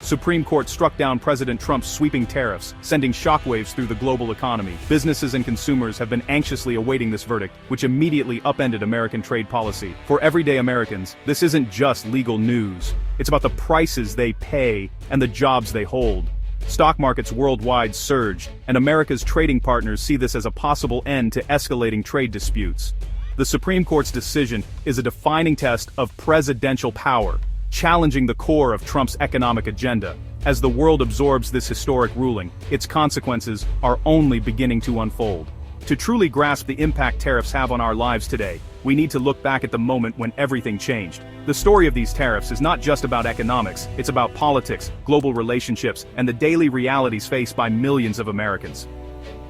Supreme Court struck down President Trump's sweeping tariffs, sending shockwaves through the global economy. Businesses and consumers have been anxiously awaiting this verdict, which immediately upended American trade policy. For everyday Americans, this isn't just legal news. It's about the prices they pay and the jobs they hold. Stock markets worldwide surged, and America's trading partners see this as a possible end to escalating trade disputes. The Supreme Court's decision is a defining test of presidential power, challenging the core of Trump's economic agenda. As the world absorbs this historic ruling, its consequences are only beginning to unfold. To truly grasp the impact tariffs have on our lives today, we need to look back at the moment when everything changed. The story of these tariffs is not just about economics, it's about politics, global relationships, and the daily realities faced by millions of Americans.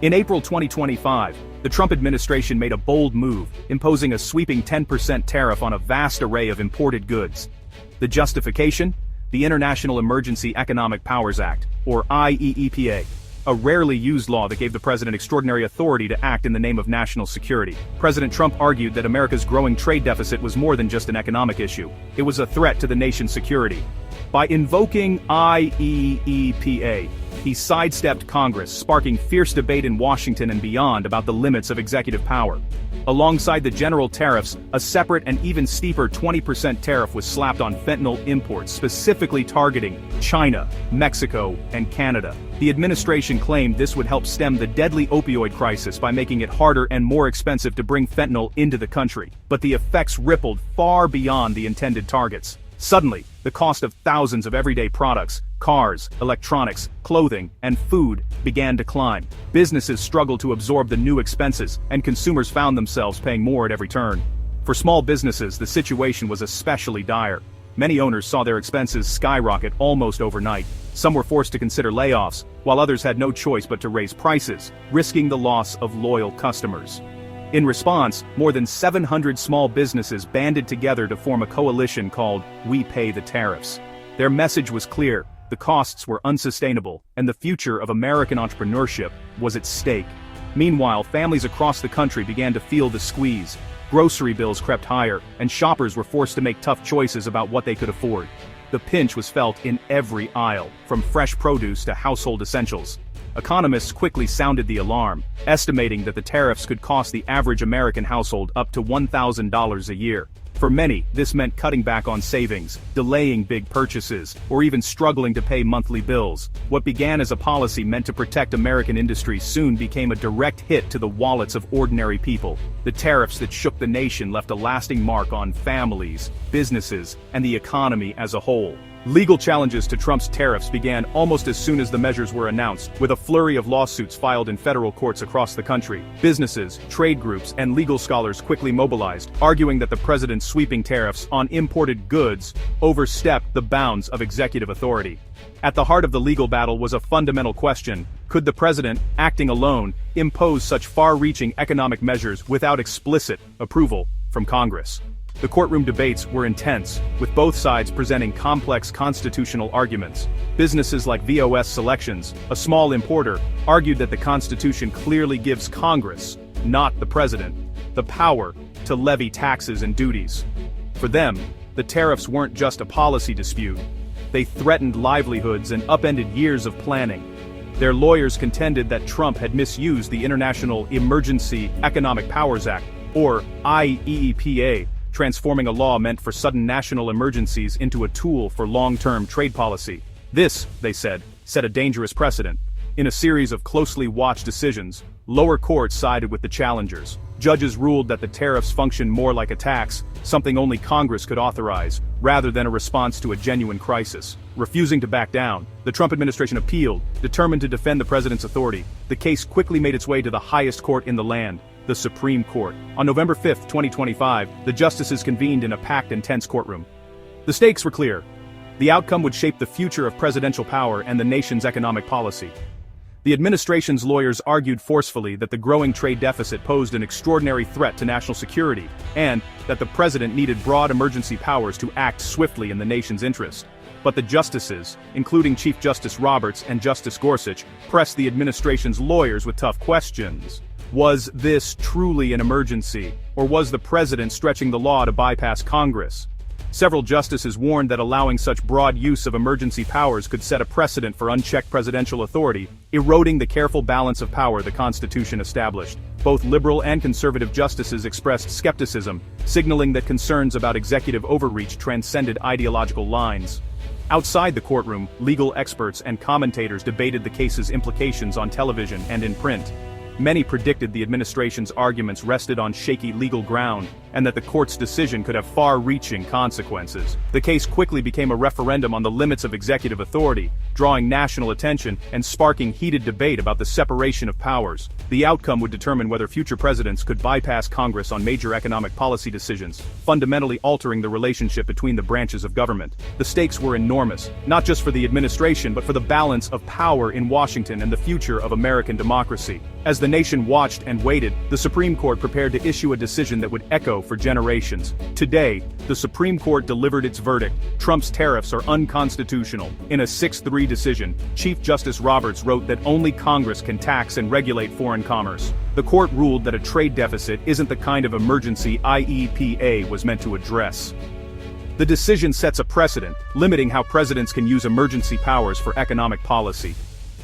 In April 2025, the Trump administration made a bold move, imposing a sweeping 10% tariff on a vast array of imported goods. The justification? The International Emergency Economic Powers Act, or IEEPA, a rarely used law that gave the president extraordinary authority to act in the name of national security. President Trump argued that America's growing trade deficit was more than just an economic issue. It was a threat to the nation's security. By invoking IEEPA, he sidestepped Congress, sparking fierce debate in Washington and beyond about the limits of executive power. Alongside the general tariffs, a separate and even steeper 20% tariff was slapped on fentanyl imports, specifically targeting China, Mexico, and Canada. The administration claimed this would help stem the deadly opioid crisis by making it harder and more expensive to bring fentanyl into the country. But the effects rippled far beyond the intended targets. Suddenly, the cost of thousands of everyday products, cars, electronics, clothing, and food began to climb. Businesses struggled to absorb the new expenses, and consumers found themselves paying more at every turn. For small businesses, the situation was especially dire. Many owners saw their expenses skyrocket almost overnight. Some were forced to consider layoffs, while others had no choice but to raise prices, risking the loss of loyal customers. In response, more than 700 small businesses banded together to form a coalition called We Pay the Tariffs. Their message was clear: the costs were unsustainable, and the future of American entrepreneurship was at stake. Meanwhile, families across the country began to feel the squeeze. Grocery bills crept higher, and shoppers were forced to make tough choices about what they could afford. The pinch was felt in every aisle, from fresh produce to household essentials. Economists quickly sounded the alarm, estimating that the tariffs could cost the average American household up to $1,000 a year. For many, this meant cutting back on savings, delaying big purchases, or even struggling to pay monthly bills. What began as a policy meant to protect American industry soon became a direct hit to the wallets of ordinary people. The tariffs that shook the nation left a lasting mark on families, businesses, and the economy as a whole. Legal challenges to Trump's tariffs began almost as soon as the measures were announced, with a flurry of lawsuits filed in federal courts across the country. Businesses, trade groups, and legal scholars quickly mobilized, arguing that the president's sweeping tariffs on imported goods overstepped the bounds of executive authority. At the heart of the legal battle was a fundamental question: could the president, acting alone, impose such far-reaching economic measures without explicit approval from Congress? The courtroom debates were intense, with both sides presenting complex constitutional arguments. Businesses like VOS Selections, a small importer, argued that the Constitution clearly gives Congress, not the president, the power to levy taxes and duties. For them, the tariffs weren't just a policy dispute. They threatened livelihoods and upended years of planning. Their lawyers contended that Trump had misused the International Emergency Economic Powers Act, or IEEPA, transforming a law meant for sudden national emergencies into a tool for long-term trade policy. This, they said, set a dangerous precedent. In a series of closely watched decisions, lower courts sided with the challengers. Judges ruled that the tariffs functioned more like a tax, something only Congress could authorize, rather than a response to a genuine crisis. Refusing to back down, the Trump administration appealed, determined to defend the president's authority. The case quickly made its way to the highest court in the land, the Supreme Court. On November 5, 2025, the justices convened in a packed and tense courtroom. The stakes were clear. The outcome would shape the future of presidential power and the nation's economic policy. The administration's lawyers argued forcefully that the growing trade deficit posed an extraordinary threat to national security, and that the president needed broad emergency powers to act swiftly in the nation's interest. But the justices, including Chief Justice Roberts and Justice Gorsuch, pressed the administration's lawyers with tough questions. Was this truly an emergency, or was the president stretching the law to bypass Congress? Several justices warned that allowing such broad use of emergency powers could set a precedent for unchecked presidential authority, eroding the careful balance of power the Constitution established. Both liberal and conservative justices expressed skepticism, signaling that concerns about executive overreach transcended ideological lines. Outside the courtroom, legal experts and commentators debated the case's implications on television and in print. Many predicted the administration's arguments rested on shaky legal ground, and that the court's decision could have far-reaching consequences. The case quickly became a referendum on the limits of executive authority, drawing national attention and sparking heated debate about the separation of powers. The outcome would determine whether future presidents could bypass Congress on major economic policy decisions, fundamentally altering the relationship between the branches of government. The stakes were enormous, not just for the administration but for the balance of power in Washington and the future of American democracy. As the nation watched and waited, the Supreme Court prepared to issue a decision that would echo for generations. Today, the Supreme Court delivered its verdict: Trump's tariffs are unconstitutional. In a 6-3 decision, Chief Justice Roberts wrote that only Congress can tax and regulate foreign commerce. The court ruled that a trade deficit isn't the kind of emergency IEPA was meant to address. The decision sets a precedent, limiting how presidents can use emergency powers for economic policy.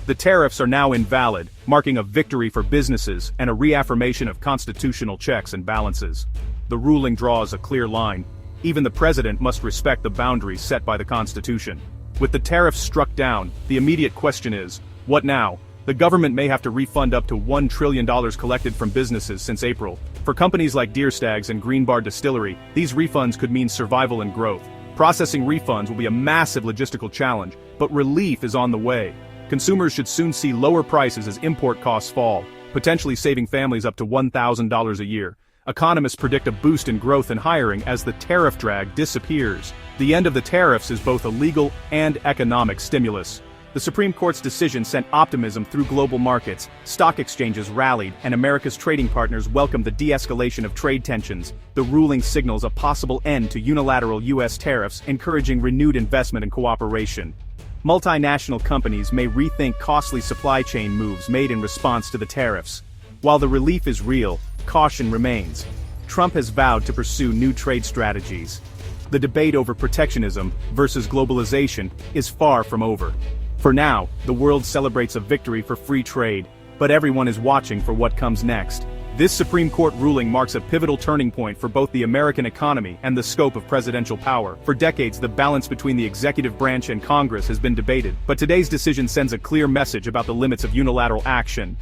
The tariffs are now invalid, marking a victory for businesses and a reaffirmation of constitutional checks and balances. The ruling draws a clear line. Even the president must respect the boundaries set by the Constitution. With the tariffs struck down, the immediate question is, what now? The government may have to refund up to $1 trillion collected from businesses since April. For companies like Deerstags and Green Bar Distillery, these refunds could mean survival and growth. Processing refunds will be a massive logistical challenge, but relief is on the way. Consumers should soon see lower prices as import costs fall, potentially saving families up to $1,000 a year. Economists predict a boost in growth and hiring as the tariff drag disappears. The end of the tariffs is both a legal and economic stimulus. The Supreme Court's decision sent optimism through global markets, stock exchanges rallied, and America's trading partners welcomed the de-escalation of trade tensions. The ruling signals a possible end to unilateral U.S. tariffs, encouraging renewed investment and cooperation. Multinational companies may rethink costly supply chain moves made in response to the tariffs. While the relief is real, caution remains. Trump has vowed to pursue new trade strategies. The debate over protectionism versus globalization is far from over. For now, the world celebrates a victory for free trade, but everyone is watching for what comes next. This Supreme Court ruling marks a pivotal turning point for both the American economy and the scope of presidential power. For decades, the balance between the executive branch and Congress has been debated, but today's decision sends a clear message about the limits of unilateral action.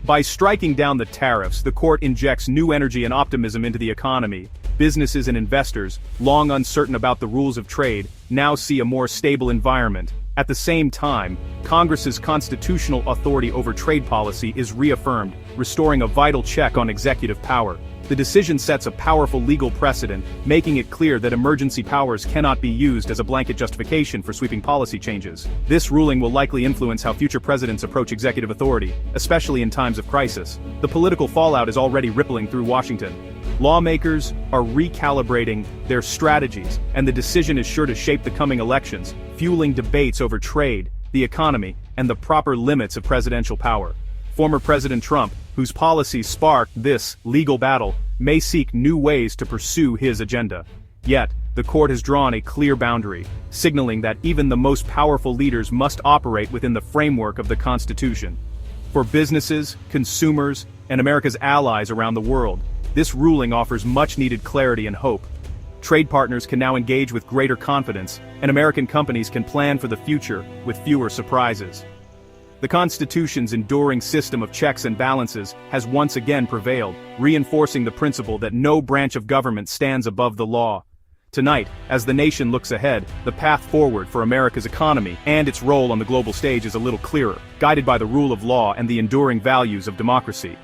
By striking down the tariffs, the court injects new energy and optimism into the economy. Businesses and investors, long uncertain about the rules of trade, now see a more stable environment. At the same time, Congress's constitutional authority over trade policy is reaffirmed, restoring a vital check on executive power. The decision sets a powerful legal precedent, making it clear that emergency powers cannot be used as a blanket justification for sweeping policy changes. This ruling will likely influence how future presidents approach executive authority, especially in times of crisis. The political fallout is already rippling through Washington. Lawmakers are recalibrating their strategies, and the decision is sure to shape the coming elections, fueling debates over trade, the economy, and the proper limits of presidential power. Former President Trump, whose policies sparked this legal battle, may seek new ways to pursue his agenda. Yet, the court has drawn a clear boundary, signaling that even the most powerful leaders must operate within the framework of the Constitution. For businesses, consumers, and America's allies around the world, this ruling offers much-needed clarity and hope. Trade partners can now engage with greater confidence, and American companies can plan for the future with fewer surprises. The Constitution's enduring system of checks and balances has once again prevailed, reinforcing the principle that no branch of government stands above the law. Tonight, as the nation looks ahead, the path forward for America's economy and its role on the global stage is a little clearer, guided by the rule of law and the enduring values of democracy.